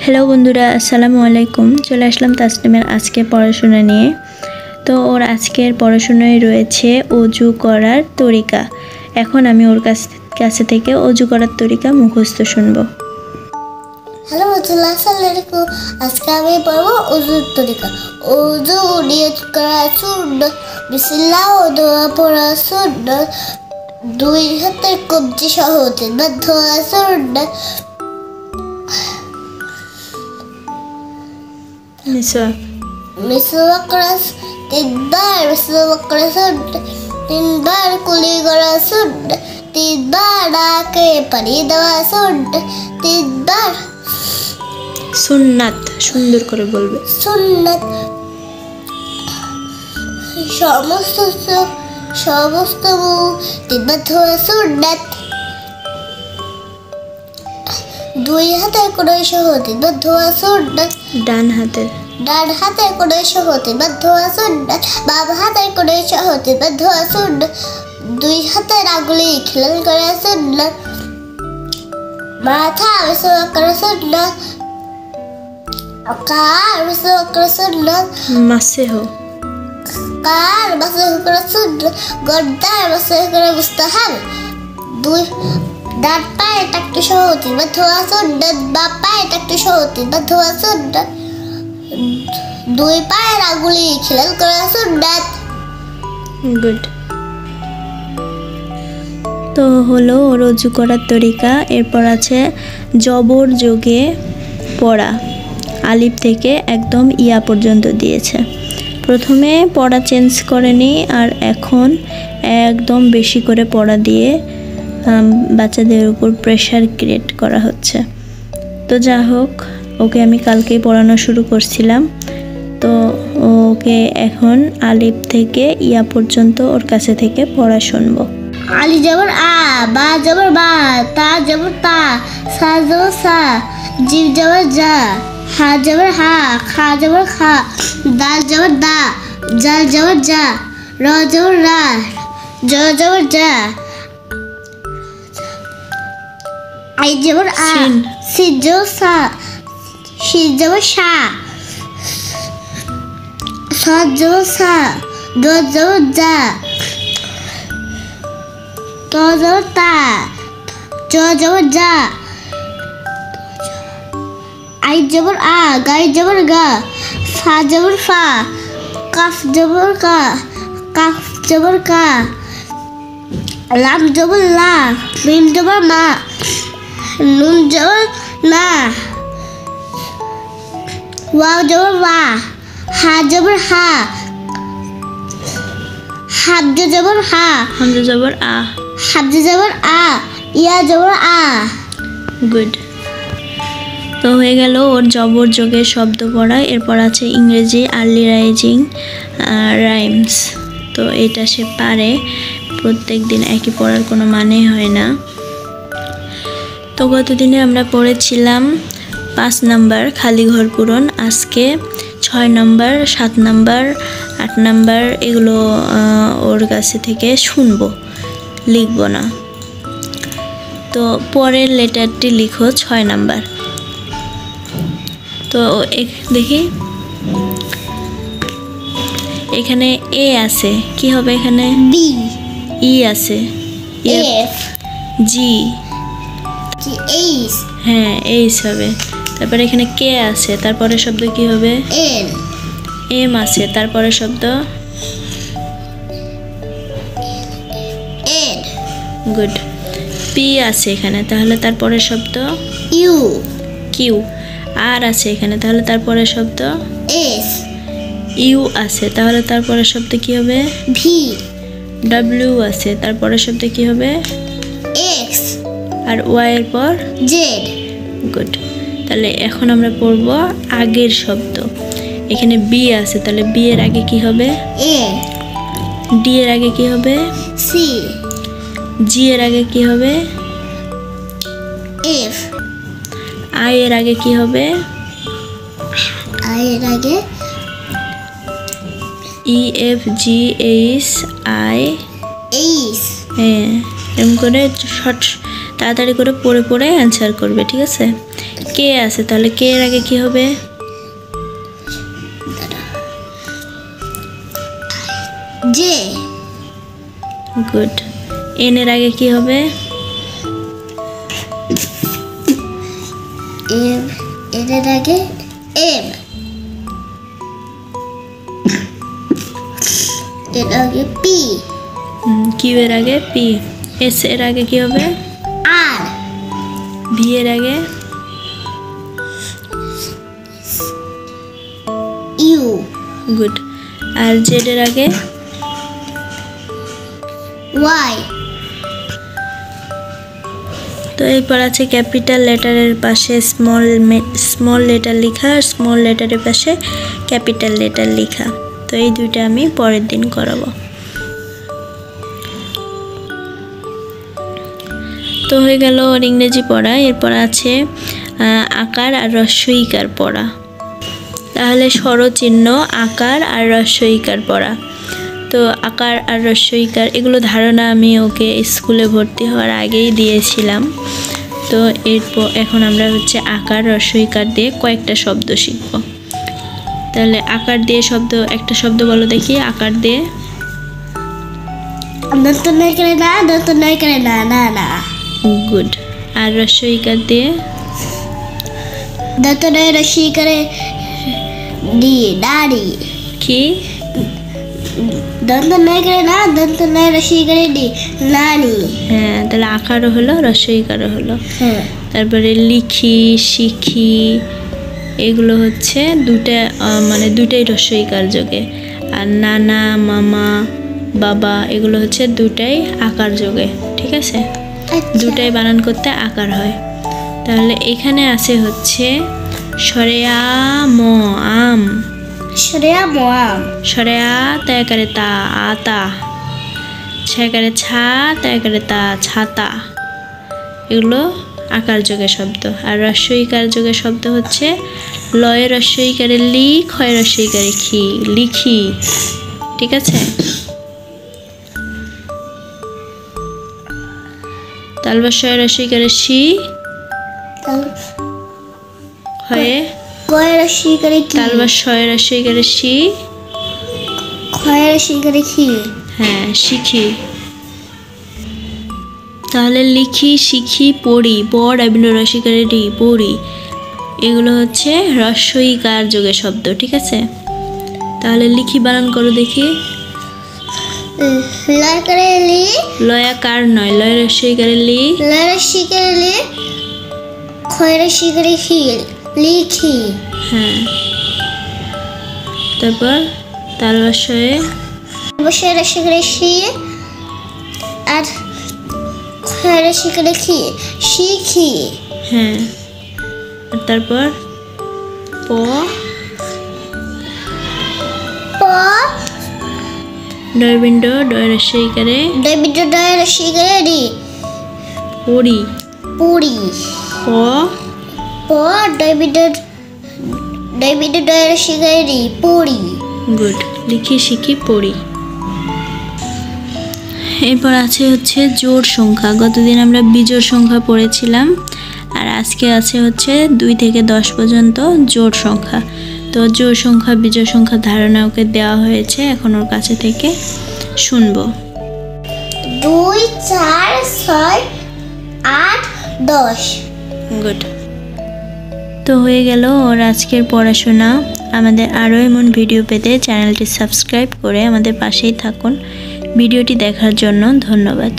Hello বন্ধুরা, আসসালামু আলাইকুম। চলে আসলাম তাসনিমের আজকে পড়াশোনা নিয়ে। তো ওর আজকের পড়াশোনায় রয়েছে অজু করার তরিকা। এখন আমি ওর কাছে থেকে অজু করার তরিকা মুখস্থ শুনবো। হ্যালো বন্ধুরা, আসসালামু আলাইকুম। আজকে আমি পড়বো অজুর তরিকা। অজু নিয়ত করা সুন্নাত, বিসমিল্লাহ ও দোয়া পড়া সুন্নাত, দুই হাতের কবজি সহ তিনবার ধোয়া সুন্নাত, মিসওয়াক করা তিনবার, মিসওয়াক করা সুন্নাত, তিনবার কুলি করা সুন্নাত, তিনবার নাকে পানি দেওয়া সুন্নাত, তিনবার সুন্নাত। সুন্দর করে বলবে। সুন্নাত। সমস্ত তিনবার ধোয়া সুন্নাত। দুই হাতের কোণে সহ তিনবার ধোয়া সুন্নাত। ডান হাতের কোণে সহ তিনবার ধোয়া সুন্নাত। বাম হাতের কোণে সহ তিনবার ধোয়া সুন্নাত। দুই হাতের আঙ্গুলি খেলাল করা সুন্নাত। মাথা মিসওয়াক করা সুন্নাত। কার মিসওয়াক করা সুন্নাত। মাসেহ কার মাসেহ করা সুন্নাত। গর্দান মাসেহ করা মুস্তাহাব। দুই ডান পায়ে টাকটু সহ তিনবার ধোয়া সুন্নাত। বাম পায়ে টাকটু সহ তিনবার ধোয়া সুন্নাত। দুই পায়ের আঙ্গুলি খেলাল করা সুন্নাত। গুড। তো হলো ওর অজু করার তরিকা। এরপর আছে জবর যোগে পড়া। আলিফ থেকে একদম ইয়া পর্যন্ত দিয়েছে। প্রথমে পড়া চেঞ্জ করেনি, আর এখন একদম বেশি করে পড়া দিয়ে বাচ্চাদের উপর প্রেশার ক্রিয়েট করা হচ্ছে। তো যা হোক, ওকে আমি কালকেই পড়ানো শুরু করছিলাম। তো ওকে এখন আলিফ থেকে ইয়া পর্যন্ত ওর কাছে থেকে পড়া শুনবো। আলি জবর আ, বা জবর বা, তা জবর তা, সা জবর সা, জিম জবর জা, হা জবর হা, খা জবর খা, দাল জবর দা, জাল জবর যা, র জবর রা, জ জবর যা, আই জবর আ, সিন জবর সা, শিন জবর সা, সাদ জবর সা, দ জবর যা, ত জবর তা, জ জবর যা, আই জবর আ, গাই জবর গা, ফা জবর ফা, কাফ জবর কা, কাফ জবর কা, লাম জবর লা, মিম জবর মা, নুন জবর না, ওয়াও জবর ওয়া, হা জবর হা, হামজা জবর হা, হামজা জবর আ, হামজা জবর আ, ইয়া জবর আ। গুড। তো হয়ে গেল ওর জবর যোগের শব্দ পড়া। এরপর আছে ইংরেজি আর্লি রাইজিং রাইমস। তো এটা সে পারে। প্রত্যেক দিন একই পড়ার কোনো মানে হয় না। তো গতদিনে আমরা পড়েছিলাম 5 নাম্বার খালি ঘর পূরণ। আজকে 6 নাম্বার, 7 নাম্বার, 8 নাম্বার এগুলো ওর কাছে থেকে শুনবো, লিখবো না। তো পরের লেটারটি লিখো 6 নাম্বার। তো দেখি এখানে এ আছে, কি হবে এখানে? বি। ই আছে, এফ। জি, এইচ। হ্যাঁ এইচ হবে। তারপরে এখানে কে আছে, তারপরে শব্দ কি হবে? এন। এম আছে, তারপরে শব্দ এন। গুড। পি আছে এখানে, তাহলে তারপরে শব্দ ইউ। কিউ। আর আছে এখানে, তাহলে তারপরে শব্দ এস। ইউ আছে, তাহলে তারপরে শব্দ কি হবে? ভি। ডব্লিউ আছে, তারপরে শব্দ কি হবে? এক্স। আর ওয়াই এর পর জেড। গুড। তাহলে এখন আমরা পড়ব আগের শব্দ। এখানে বি আছে, তাহলে বি এর আগে কি হবে? এ। ডি এর আগে কি হবে? সি। জি এর আগে কি হবে? এফ। আই এর আগে কি হবে? আই এর আগে E F G H I H হ্যাঁ, এরকম করে শর্ট তাড়াতাড়ি করে পড়ে পড়ে অ্যান্সার করবে, ঠিক আছে? কে আছে, তাহলে কে এর আগে কি হবে? জে। গুড। এন এর আগে কি হবে? এম। এর আগে এম। এর আগে পি। কিউ এর আগে পি। এস এর আগে কি হবে? আর। ভি এর আগে ইউ। গুড। আর জেড এর আগে ওয়াই। তো এরপর আছে ক্যাপিটাল লেটারের পাশে স্মল লেটার লেখা, আর স্মল লেটারের পাশে ক্যাপিটাল লেটার লেখা। তো এই দুইটা আমি পরের দিন করাবো। তো হয়ে গেল ওর ইংরেজি পড়া। এরপর আছে আকার আর হ্রস্ব ইকার পড়া। তাহলে স্বরচিহ্ন, আকার আর হ্রস্ব ইকার পড়া। তো আকার আর হ্রস্ব ইকার এগুলো ধারণা আমি ওকে স্কুলে ভর্তি হওয়ার আগেই দিয়েছিলাম। তো এরপর এখন আমরা হচ্ছে আকার হ্রস্ব ইকার দিয়ে কয়েকটা শব্দ শিখব। তাহলে আকার দিয়ে একটা শব্দ বলো দেখি। আকার দিয়ে দন্ত নয় করে না, দন্ত নয় করে না, না না। গুড। আর হ্রস্ব ইকার দিয়ে দন্ত নয় রসি করে ডি, দাড়ি। কি? দন্ত নয় করে না, দন্ত নয় রসি করে ডি, নানি। হ্যাঁ, তাহলে আকারও হলো, হ্রস্ব ইকারও হলো। হ্যাঁ। তারপরে লিখি, শিখি এগুলো হচ্ছে দুটাই হ্রস্ব ইকার যোগে। আর নানা, মামা, বাবা এগুলো হচ্ছে দুটাই আকার যোগে, ঠিক আছে? দুটাই বানান করতে আকার হয়। তাহলে এখানে আছে হচ্ছে সরেয়া ম আম, সরেয়া মোয়াম, সরেয়া তায়াকারে তা আতা, ছায়াকারে ছা তায়াকারে তা ছাতা, এগুলো আকার যোগে শব্দ। আর হ্রস্ব ইকার যোগে শব্দ হচ্ছে লয়ের হ্রস্ব ইকারে লি, ক্ষয়ের হ্রস্ব ইকারে খি, লিখি, ঠিক আছে? তালবাসয়ের হ্রস্ব ইকারে শি, ক্ষয়ে কয়ের রসি করে কি, তালবাসয়ের হ্রস্ব ইকারে শি, ক্ষয়ের রসি করে কি। হ্যাঁ, শিখি। তাহলে লিখি, শিখি, পড়ি, পড় আবিন হ্রস্ব ইকারে রি, পড়ি, এগুলো হচ্ছে হ্রস্ব ইকার যোগে শব্দ, ঠিক আছে? তাহলে লিখি বানান করো দেখি। লয় করে লি, লয়াকার নয়, লয়ের হ্রস্ব ইকারে লি, লয় রসি করে লি, ক্ষয়ের রসি করে কি, লিখি। হ্যাঁ। তারপর তালবাসয়ে অবশ্যই রসি করে শি, আর ক্ষয়ের রসি করে কি, শিখি। হ্যাঁ। আর তারপর প প ডয়বিন্ড ডয়ের হ্রস্ব ইকারে ডবিড ডয় রসি করে রি, পড়ি, পুরি। প প ডবিড ডয় রসি করে রি, পুরি। গুড। লিখি, শিখি, পড়ি। এরপর আছে হচ্ছে জোড় সংখ্যা। গতদিন আমরা বিজোড় সংখ্যা পড়েছিলাম, আর আজকে আছে হচ্ছে 2 থেকে 10 পর্যন্ত জোড় সংখ্যা। তো জোড় সংখ্যা, বিজোড় সংখ্যা ধারণা ওকে দেওয়া হয়েছে, এখন ওর কাছে থেকে শুনবো। 2 4 6 8 10। গুড। তো হয়ে গেল ওর আজকের পড়াশোনা। আমাদের আরও এমন ভিডিও পেতে চ্যানেলটি সাবস্ক্রাইব করে আমাদের পাশেই থাকুন। ভিডিওটি দেখার জন্য ধন্যবাদ।